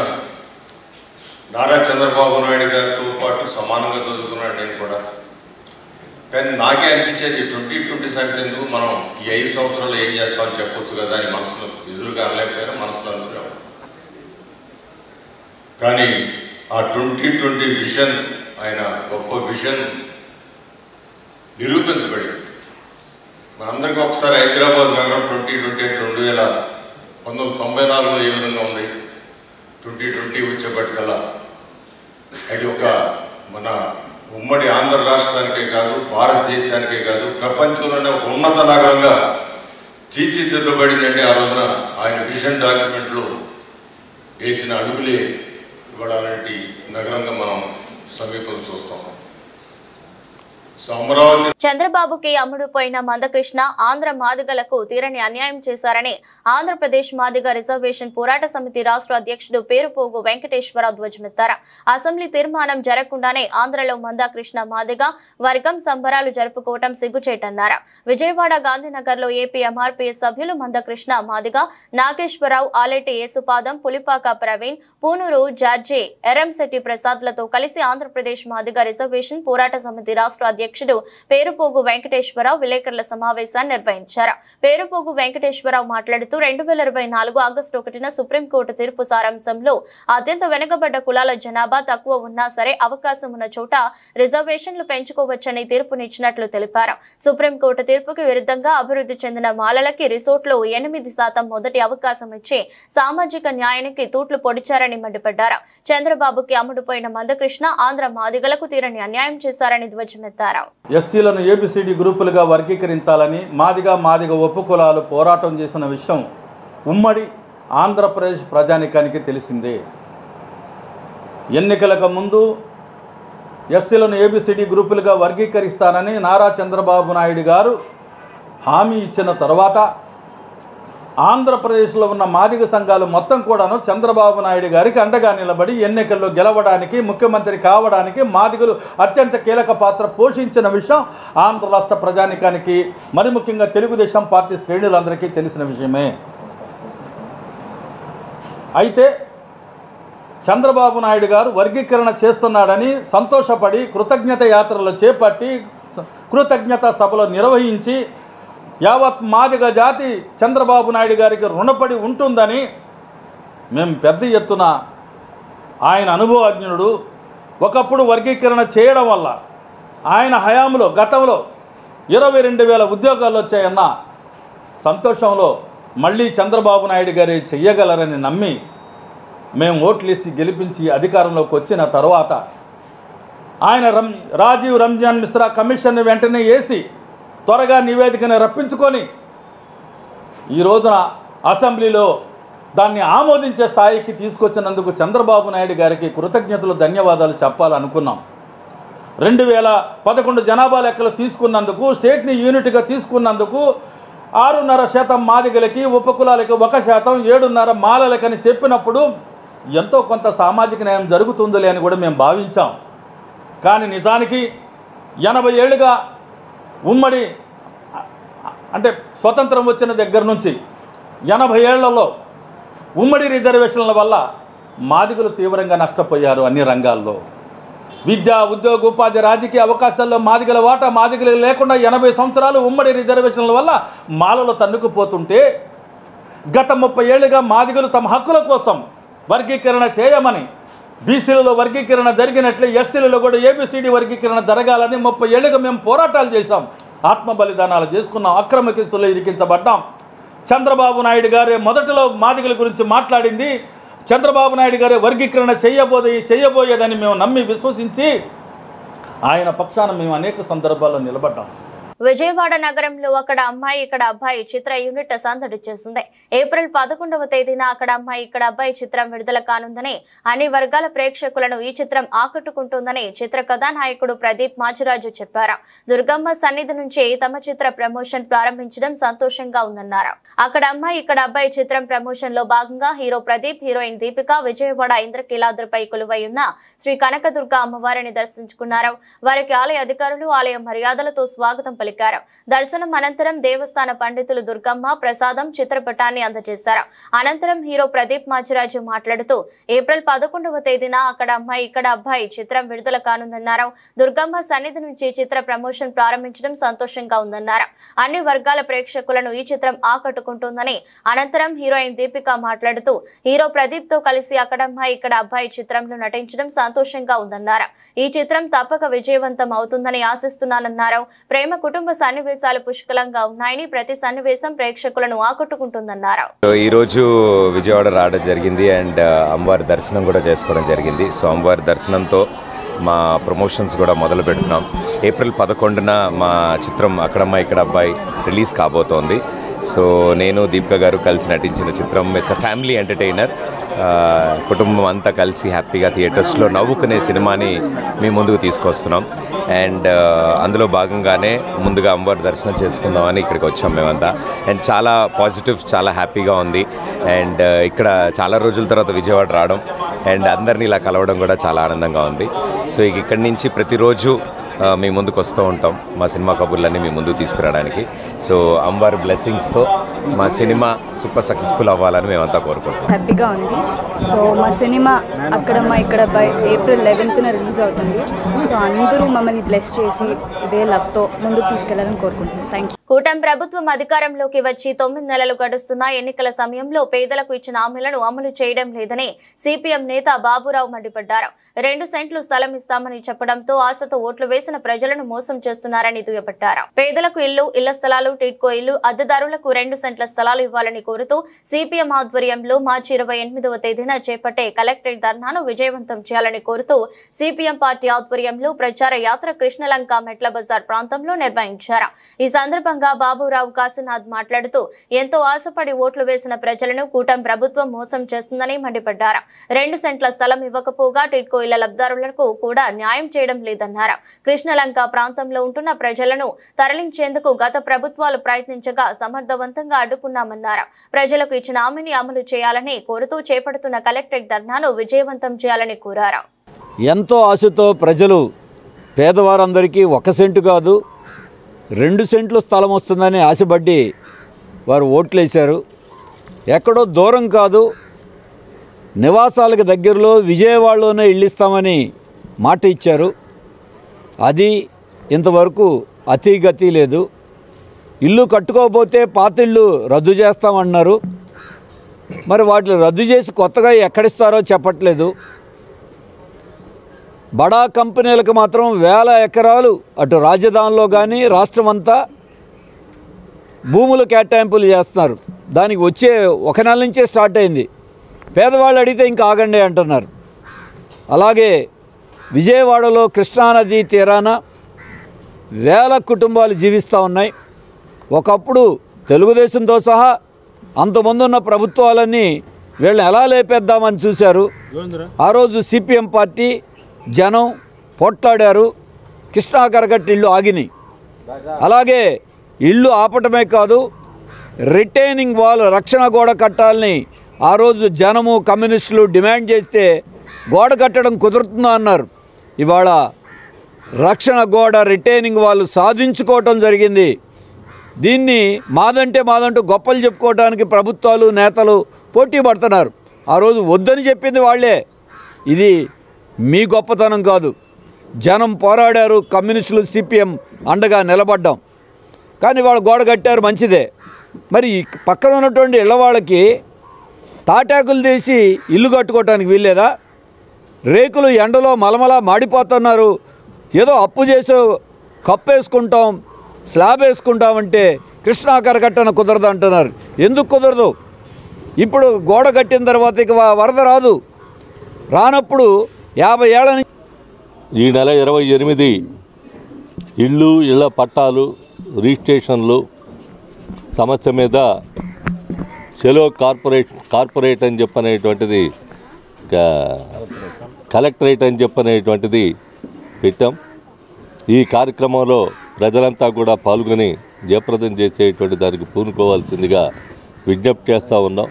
C: నారా చంద్రబాబు నాయుడు గారితో పాటు సమానంగా చదువుకున్నాడు నేను కూడా. కానీ నాకే అనిపించేది 2020 సంగతి ఎందుకు, మనం ఈ 5 సంవత్సరాలు ఏం చేస్తామని చెప్పొచ్చు కదా అని మనసులో ఎదురుగా అనలేకపోయినా మనసులో అనుకున్నాం. కానీ ఆ 2020 విజన్, ఆయన గొప్ప విజన్ నిరూపించబడింది. మనందరికీ ఒకసారి హైదరాబాద్ నగరం 2020 1994లో ఏ విధంగా ఉంది, 2020 వచ్చేప్పటికల్లా అది ఒక మన ఉమ్మడి ఆంధ్ర రాష్ట్రానికే కాదు, భారతదేశానికే కాదు, ప్రపంచంలోనే ఒక ఉన్నత నగరంగా తీర్చిదిద్దబడిందంటే ఆ రోజున ఆయన విజన్ డాక్యుమెంట్లో వేసిన అడుగులే ఇవాళ అలాంటి నగరంగా మనం సమీపంలో చూస్తాం.
A: చంద్రబాబుకి అమ్ముడుపోయిన మందకృష్ణ ఆంధ్ర మాదిగలకు తీరని అన్యాయం చేశారని ఆంధ్రప్రదేశ్ మాదిగ రిజర్వేషన్ పోరాట సమితి రాష్ట్ర అధ్యక్షుడు పేరుపోగు వెంకటేశ్వరరావు ధ్వజమెత్తారు. అసెంబ్లీ తీర్మానం జరగకుండానే ఆంధ్రలో మందకృష్ణ మాదిగ వర్గం సంబరాలు జరుపుకోవటం సిగ్గుచేటన్నారు. విజయవాడ గాంధీనగర్లో ఏపీ ఎంఆర్పీఎస్ సభ్యులు మందకృష్ణ మాదిగ, నాగేశ్వరరావు, ఆలేటి యేసుపాదం, పులిపాక ప్రవీణ్, పూనూరు జార్జి, ఎర్రంశెట్టి ప్రసాద్లతో కలిసి ఆంధ్రప్రదేశ్ మాదిగ రిజర్వేషన్ పోరాట సమితి రాష్ట్ర అధ్యక్షుడు పేరుపోగు వెంకటేశ్వరరావు విలేకరుల సమావేశాన్ని నిర్వహించారు. పేరుపోగు వెంకటేశ్వరరావు మాట్లాడుతూ 2024 ఆగస్టు 1న సుప్రీంకోర్టు తీర్పు సారాంశంలో అత్యంత వెనుకబడ్డ కులాల జనాభా తక్కువ ఉన్నా సరే అవకాశం ఉన్న చోట రిజర్వేషన్లు పెంచుకోవచ్చని తీర్పునిచ్చినట్లు తెలిపారు. సుప్రీంకోర్టు తీర్పుకి విరుద్ధంగా అభివృద్ధి చెందిన మాలలకి రిసోర్ట్లో 8% మొదటి అవకాశం ఇచ్చి సామాజిక న్యాయానికి తూట్లు పొడిచారని మండిపడ్డారు. చంద్రబాబుకి అమ్ముడుపోయిన మందకృష్ణ ఆంధ్ర మాదిగలకు తీరని అన్యాయం చేశారని ధ్వజమెత్తారు.
J: ఎస్సీలను ఏబిసిడి గ్రూపులుగా వర్గీకరించాలని మాదిగ ఉపకులాలు పోరాటం చేసిన విషయం ఉమ్మడి ఆంధ్రప్రదేశ్ ప్రజానికానికి తెలిసిందే. ఎన్నికలకు ముందు ఎస్సీలను ఏబిసిడి గ్రూపులుగా వర్గీకరిస్తానని నారా చంద్రబాబు నాయుడు గారు హామీ ఇచ్చిన తర్వాత ఆంధ్రప్రదేశ్లో ఉన్న మాదిగ సంఘాలు మొత్తం కూడాను చంద్రబాబు నాయుడు గారికి అండగా నిలబడి ఎన్నికల్లో గెలవడానికి, ముఖ్యమంత్రి కావడానికి మాదిగలు అత్యంత కీలక పాత్ర పోషించిన విషయం ఆంధ్ర రాష్ట్ర ప్రజానికానికి, మరి ముఖ్యంగా తెలుగుదేశం పార్టీ శ్రేణులందరికీ తెలిసిన విషయమే. అయితే చంద్రబాబు నాయుడు గారు వర్గీకరణ చేస్తున్నాడని సంతోషపడి కృతజ్ఞత యాత్రలు చేపట్టి కృతజ్ఞత సభలు నిర్వహించి యావత్ మాదిగ జాతి చంద్రబాబు నాయుడు గారికి రుణపడి ఉంటుందని మేము పెద్ద ఎత్తున ఆయన అనుభవజ్ఞుడు ఒకప్పుడు వర్గీకరణ చేయడం వల్ల ఆయన హయాంలో గతంలో 22,000 ఉద్యోగాలు వచ్చాయన్న సంతోషంలో మళ్ళీ చంద్రబాబు నాయుడు గారే చెయ్యగలరని నమ్మి మేము ఓట్లేసి గెలిపించి అధికారంలోకి వచ్చిన తర్వాత ఆయన రాజీవ్ రంజాన్ మిశ్రా కమిషన్ని వెంటనే వేసి త్వరగా నివేదికను రప్పించుకొని ఈ రోజున అసెంబ్లీలో దాన్ని ఆమోదించే స్థాయికి తీసుకొచ్చినందుకు చంద్రబాబు నాయుడు గారికి కృతజ్ఞతలు, ధన్యవాదాలు చెప్పాలనుకున్నాం. 2011 జనాభా లెక్కలు తీసుకున్నందుకు, స్టేట్ని యూనిట్గా తీసుకున్నందుకు 6.5% మాదిగలకి, ఉపకులాలకి 1%, 7.5% మాలలకని చెప్పినప్పుడు ఎంతో కొంత సామాజిక న్యాయం జరుగుతుందిలే అని కూడా మేము భావించాం. కానీ నిజానికి 80 ఏళ్ళుగా ఉమ్మడి అంటే స్వతంత్రం వచ్చిన దగ్గర నుంచి 80 ఏళ్లలో ఉమ్మడి రిజర్వేషన్ల వల్ల మాదిగలు తీవ్రంగా నష్టపోయారు. అన్ని రంగాల్లో విద్య, ఉద్యోగ, ఉపాధి, రాజకీయ అవకాశాల్లో మాదిగల వాటా మాదిగలు లేకుండా 80 సంవత్సరాలు ఉమ్మడి రిజర్వేషన్ల వల్ల మాలలు తన్నుకుపోతుంటే గత 30 ఏళ్ళుగా మాదిగలు తమ హక్కుల కోసం వర్గీకరణ చేయమని, బీసీలలో వర్గీకరణ జరిగినట్లే ఎస్సీలలో కూడా ఏబిసిడి వర్గీకరణ జరగాలని 30 ఏళ్ళుగా మేము పోరాటాలు చేశాం. ఆత్మ బలిదానాలు చేసుకున్నాం. అక్రమ కేసుల్లో ఇరికించబడ్డాం. చంద్రబాబు నాయుడు గారే మొదటిలో మాదిగల గురించి మాట్లాడింది. చంద్రబాబు నాయుడు గారి వర్గీకరణ చేయబోయేదని మేము నమ్మి విశ్వసించి ఆయన పక్షాన మేము అనేక సందర్భాల్లో నిలబడ్డాం.
A: విజయవాడ నగరంలో అక్కడ అమ్మాయి ఇక్కడ అబ్బాయి చిత్ర యూనిట్ సందడి చేసింది. ఏప్రిల్ 11వ తేదీన అక్కడ అమ్మాయి ఇక్కడ అబ్బాయి చిత్రం విడుదల కానుందని, అన్ని వర్గాల ప్రేక్షకులను ఈ చిత్రం ఆకట్టుకుంటుందని చిత్ర కథానాయకుడు ప్రదీప్ మాచిరాజు చెప్పారు. దుర్గమ్మ సన్నిధి నుంచి తమ చిత్ర ప్రమోషన్ ప్రారంభించడం సంతోషంగా ఉందన్నారు. అక్కడ అమ్మాయి ఇక్కడ అబ్బాయి చిత్రం ప్రమోషన్ లో భాగంగా హీరో ప్రదీప్, హీరోయిన్ దీపిక విజయవాడ ఇంద్రకీలాద్రిపై కొలువై ఉన్న శ్రీ కనకదుర్గ అమ్మవారిని దర్శించుకున్నారు. వారికి ఆలయ అధికారులు ఆలయ మర్యాదలతో స్వాగతం పలికారు. దర్శనం అనంతరం దేవస్థాన పండితులు దుర్గమ్మ ప్రసాదం చిత్రపటాన్ని అందజేశారు. అనంతరం హీరో ప్రదీప్ మాచిరాజు మాట్లాడుతూ ఏప్రిల్ 11వ తేదీన అక్కడ అమ్మాయి ఇక్కడ అబ్బాయి చిత్రం విడుదల కానుందన్నారు. దుర్గమ్మ సన్నిధి నుంచి చిత్ర ప్రమోషన్ ప్రారంభించడం సంతోషంగా ఉందన్నారు. అన్ని వర్గాల ప్రేక్షకులను ఈ చిత్రం ఆకట్టుకుంటుందని అనంతరం హీరోయిన్ దీపిక మాట్లాడుతూ హీరో ప్రదీప్ తో కలిసి అక్కడ అమ్మాయి ఇక్కడ అబ్బాయి చిత్రంలో నటించడం సంతోషంగా ఉందన్నారు. ఈ చిత్రం తప్పక విజయవంతం అవుతుందని ఆశిస్తున్నానన్నారు. ప్రేమ కుటుంబ సన్నివేశాలు పుష్కలంగా ఉన్నాయని, ప్రతి సన్నివేశం ప్రేక్షకులను ఆకట్టుకుంటుందన్నారు.
K: ఈ రోజు విజయవాడ రావడం జరిగింది అండ్ అమ్మవారి దర్శనం కూడా చేసుకోవడం జరిగింది. సో అమ్మవారి దర్శనంతో మా ప్రమోషన్స్ కూడా మొదలు పెడుతున్నాం. ఏప్రిల్ 11న మా చిత్రం అక్కడమ్మ ఇక్కడ అబ్బాయి రిలీజ్ కాబోతోంది. సో నేను దీపిక గారు కలిసి నటించిన చిత్రం ఇట్స్ అ ఫ్యామిలీ ఎంటర్టైనర్. కుటుంబం అంతా కలిసి హ్యాపీగా థియేటర్స్లో నవ్వుకునే సినిమాని మీ ముందుకు తీసుకొస్తున్నాం. అండ్ అందులో భాగంగానే ముందుగా అమ్మవారి దర్శనం చేసుకుందామని ఇక్కడికి వచ్చాం మేమంతా. అండ్ చాలా పాజిటివ్, చాలా హ్యాపీగా ఉంది. అండ్ ఇక్కడ చాలా రోజుల తర్వాత విజయవాడ రావడం అండ్ అందరినీ ఇలా కలవడం కూడా చాలా ఆనందంగా ఉంది. సో ఇక్కడి నుంచి ప్రతిరోజు మీ ముందుకు వస్తూ ఉంటాం మా సినిమా కబుర్లన్నీ మీ ముందుకు తీసుకురావడానికి. సో అమ్మవారి బ్లెస్సింగ్స్తో మా సినిమా సూపర్ సక్సెస్ఫుల్ అవ్వాలని మేమంతా కోరుకుంటాం.
L: హ్యాపీగా ఉంది. సో మా సినిమా అక్కడమ్మ ఇక్కడ ఏప్రిల్ 11న రిలీజ్ అవుతుంది. సో అందరూ మమ్మల్ని బ్లెస్ చేసి ఇదే లవ్తో ముందుకు తీసుకెళ్లాలని కోరుకుంటున్నాం. Thank you.
A: కూటమి ప్రభుత్వం అధికారంలోకి వచ్చి 9 నెలలు గడుస్తున్న ఎన్నికల సమయంలో పేదలకు ఇచ్చిన హామీలను అమలు చేయడం లేదని సిపిఎం నేత బాబురావు మండిపడ్డారు. 2 సెంట్లు స్థలం ఇస్తామని చెప్పడంతో ఆశతో ఓట్లు వేసిన ప్రజలను మోసం చేస్తున్నారని దుయ్యబట్టారు. పేదలకు ఇళ్ల స్థలాలు, టిడ్కో ఇల్లు, అద్దెదారులకు 2 సెంట్ల స్థలాలు ఇవ్వాలని కోరుతూ సిపిఎం ఆధ్వర్యంలో మార్చి 28వ తేదీన చేపట్టే కలెక్టరేట్ ధర్నాను విజయవంతం చేయాలని కోరుతూ సిపిఎం పార్టీ ఆధ్వర్యంలో ప్రచార యాత్ర కృష్ణలంక మెట్ల బజార్ ప్రాంతంలో నిర్వహించారు. ఈ సందర్భంగా బాబురావు కాశీనాథ్ మాట్లాడుతూ ఎంతో ఆశపడి ఓట్లు వేసిన ప్రజలను కూటమి ప్రభుత్వం మోసం చేస్తుందని మండిపడ్డారు. 2 సెంట్ల స్థలం ఇవ్వకపోగా టిడ్కో ఇళ్ల లబ్ధిదారులకు కూడా న్యాయం చేయడం లేదన్నారు. కృష్ణలంక ప్రాంతంలో ఉంటున్న ప్రజలను తరలించేందుకు గత ప్రభుత్వాలు ప్రయత్నించగా సమర్థవంతంగా అడ్డుకున్నామన్నారు. ప్రజలకు ఇచ్చిన హామీని అమలు చేయాలని కోరుతూ చేపడుతున్న కలెక్టరేట్ ధర్నాను విజయవంతం చేయాలని కోరారు.
M: ఎంతో ఆశతో ప్రజలు పేదవారందరికీ 1 సెంటు కాదు 2 సెంట్లు స్థలం వస్తుందని ఆశపడి వారు ఓట్లేశారు. ఎక్కడో దూరం కాదు, నివాసాలకు దగ్గరలో విజయవాడలోనే ఇల్లు ఇస్తామని మాట ఇచ్చారు. అది ఇంతవరకు అతిగతి లేదు. ఇల్లు కట్టుకోకపోతే పాత ఇల్లు రద్దు చేస్తామన్నారు. మరి వాటిని రద్దు చేసి కొత్తగా ఎక్కడిస్తారో చెప్పట్లేదు. బడా కంపెనీలకు మాత్రం 1000 ఎకరాలు అటు రాజధానిలో కానీ రాష్ట్రం అంతా భూములు కేటాయింపులు చేస్తున్నారు. దానికి వచ్చే 1 నెల నుంచే స్టార్ట్ అయింది. పేదవాళ్ళు అడిగితే ఇంకా ఆగండి అంటున్నారు. అలాగే విజయవాడలో కృష్ణానది తీరాన 1000 కుటుంబాలు జీవిస్తూ ఉన్నాయి. ఒకప్పుడు తెలుగుదేశంతో సహా అంతమంది ఉన్న ప్రభుత్వాలన్నీ వీళ్ళని ఎలా లేపేద్దామని చూశారు. ఆ రోజు సిపిఎం పార్టీ జనం పోట్లాడారు. కృష్ణా కరకట్ట ఇళ్ళు ఆగినాయి. అలాగే ఇళ్ళు ఆపటమే కాదు, రిటైనింగ్ వాల్ రక్షణ గోడ కట్టాలని ఆ రోజు జనము కమ్యూనిస్టులు డిమాండ్ చేస్తే గోడ కట్టడం కుదురుతుందా అన్నారు. ఇవాళ రక్షణ గోడ రిటైనింగ్ వాళ్ళు సాధించుకోవటం జరిగింది. దీన్ని మాదంటూ గొప్పలు చెప్పుకోవడానికి ప్రభుత్వాలు నేతలు పోటీ పడుతున్నారు. ఆ రోజు వద్దని చెప్పింది వాళ్ళే. ఇది మీ గొప్పతనం కాదు. జనం పోరాడారు, కమ్యూనిస్టులు సిపిఎం అండగా నిలబడ్డాం. కానీ వాళ్ళు గోడ కట్టారు, మంచిదే. మరి పక్కన ఉన్నటువంటి ఇళ్ళ వాళ్ళకి తాటాకులు తీసి ఇల్లు కట్టుకోవటానికి వీల్లేదా? రేకులు ఎండలో మలమలా మాడిపోతున్నారు. ఏదో అప్పు చేసో కప్పేసుకుంటాం, స్లాబ్ వేసుకుంటామంటే కృష్ణా కరకట్టన కుదరదు అంటున్నారు. ఎందుకు కుదరదు? ఇప్పుడు గోడ కట్టిన తర్వాత ఇక వరద రాదు. రానప్పుడు 50 ఏళ్ల నుంచి
N: ఈ నెల 28 ఇళ్ళ పట్టాలు రిజిస్ట్రేషన్లు సమస్య మీద చెలో కార్పొరేట్ అని చెప్పనేటువంటిది కలెక్టరేట్ అని చెప్పనేటువంటిది పెట్టాం. ఈ కార్యక్రమంలో ప్రజలంతా కూడా పాల్గొని జయప్రదం చేసేటువంటి దానికి పూనుకోవాల్సిందిగా విజ్ఞప్తి చేస్తూ ఉన్నాం.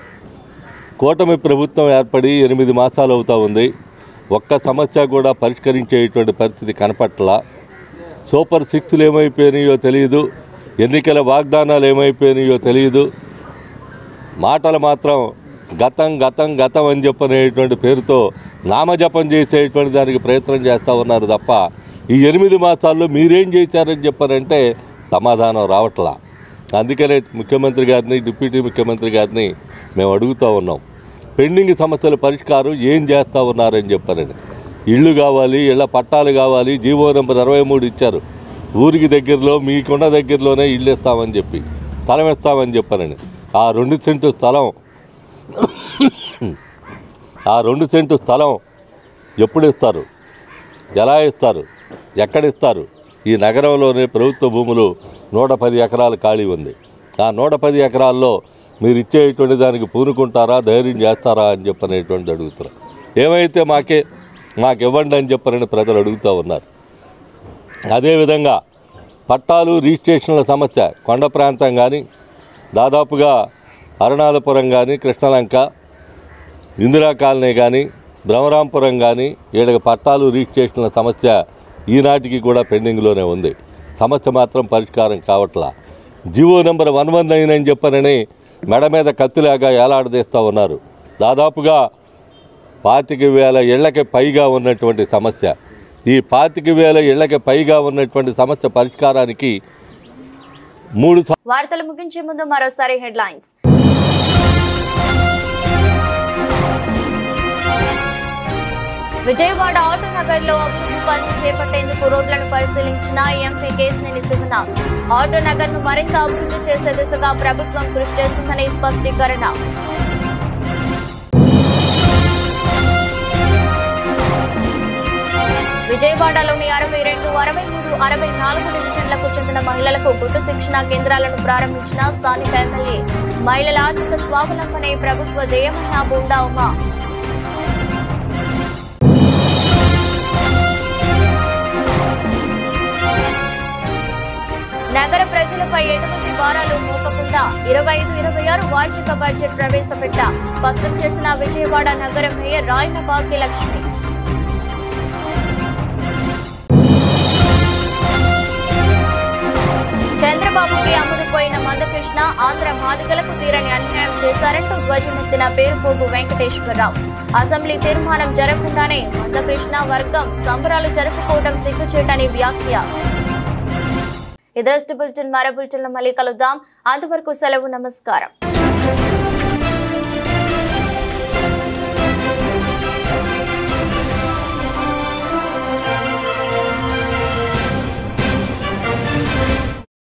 N: కూటమి ప్రభుత్వం ఏర్పడి 8 మాసాలు అవుతూ ఉంది. ఒక్క సమస్య కూడా పరిష్కరించేటువంటి పరిస్థితి కనపట్లా. సూపర్ 6లు ఏమైపోయినాయో తెలియదు, ఎన్నికల వాగ్దానాలు ఏమైపోయినాయో తెలియదు. మాటలు మాత్రం గతం గతం గతం అని చెప్పనేటువంటి పేరుతో నామజపం చేసేటువంటి దానికి ప్రయత్నం చేస్తూ ఉన్నారు తప్ప ఈ 8 మాసాల్లో మీరేం చేశారని చెప్పారంటే సమాధానం రావట్లా. అందుకనే ముఖ్యమంత్రి గారిని, డిప్యూటీ ముఖ్యమంత్రి గారిని మేము అడుగుతూ ఉన్నాం, పెండింగ్ సమస్యల పరిష్కారం ఏం చేస్తూ ఉన్నారని చెప్పారని. ఇళ్ళు కావాలి, ఇళ్ల పట్టాలు కావాలి, జీవో నెంబర్ 23 ఇచ్చారు. ఊరికి దగ్గరలో మీకున్న దగ్గరలోనే ఇళ్ళు ఇస్తామని చెప్పి, స్థలం ఇస్తామని చెప్పారని. ఆ 2 సెంటు స్థలం ఎప్పుడు ఇస్తారు, ఎలా ఇస్తారు, ఎక్కడిస్తారు? ఈ నగరంలోనే ప్రభుత్వ భూములు 110 ఎకరాలు ఖాళీ ఉంది. ఆ 110 ఎకరాల్లో మీరు ఇచ్చేటువంటి దానికి పూనుకుంటారా, ధైర్యం చేస్తారా అని చెప్పనేటువంటి అడుగుతున్నారు. ఏమైతే మాకు ఇవ్వండి అని చెప్పనని ప్రజలు అడుగుతూ ఉన్నారు. అదేవిధంగా పట్టాలు రిజిస్ట్రేషన్ల సమస్య కొండ ప్రాంతం కానీ, దాదాపుగా అరుణాలపురం కానీ, కృష్ణలంక, ఇందిరా కాలనీ కానీ, బ్రహ్మరాంపురం కానీ వీళ్ళకి పట్టాలు రిజిస్ట్రేషన్ల సమస్య ఈనాటికి కూడా పెండింగ్లోనే ఉంది. సమస్య మాత్రం పరిష్కారం కావట్లా. జీవో నెంబర్ 119 అని చెప్పనని మెడ మీద కత్తిలాగా ఏలాడదీస్తూ ఉన్నారు. దాదాపుగా 25,000 ఇళ్లకి పైగా ఉన్నటువంటి సమస్య. ఈ 25,000 ఇళ్లకి పైగా ఉన్నటువంటి సమస్య పరిష్కారానికి 3
A: వార్తలు ముగించే ముందు మరోసారి హెడ్లైన్స్. విజయవాడ ఆటోనగర్ లో అభివృద్ధి పనులు చేపట్టేందుకు రోడ్లను పరిశీలించిన ఎంపీ కేశినేని శివనాథ్. ఆటోనగర్ ను మరింత అభివృద్ధి చేసే దిశగా ప్రభుత్వం కృషి చేస్తుందని స్పష్టీకరణ. విజయవాడలోని 62, 63, 64 డివిజన్లకు చెందిన మహిళలకు గుట్టు శిక్షణ కేంద్రాలను ప్రారంభించిన స్థానిక ఎమ్మెల్యే. మహిళల ఆర్థిక స్వావలంబనే ప్రభుత్వ ధ్యేయమన్న బోండా ఉమా. నగర ప్రజలపై ఎటువంటి భారాలు మోపకుండా 25-26 వార్షిక బడ్జెట్ ప్రవేశపెట్టా స్పష్టం చేసిన విజయవాడ నగర మేయర్ రాయన భాగ్యలక్ష్మి. చంద్రబాబుకి అమ్ముడుపోయిన మందకృష్ణ ఆంధ్ర మాదిగలకు తీరని అన్యాయం చేశారంటూ ధ్వజమెత్తిన పేరుపోగు వెంకటేశ్వరరావు. అసెంబ్లీ తీర్మానం జరగకుండానే మందకృష్ణ వర్గం సంబరాలు జరుపుకోవడం సిగ్గుచేటని వ్యాఖ్య. ఇదే బులెటిన్ మరో బులెటిన్లో మళ్ళీ కలుద్దాం. అంతవరకు సెలవు, నమస్కారం.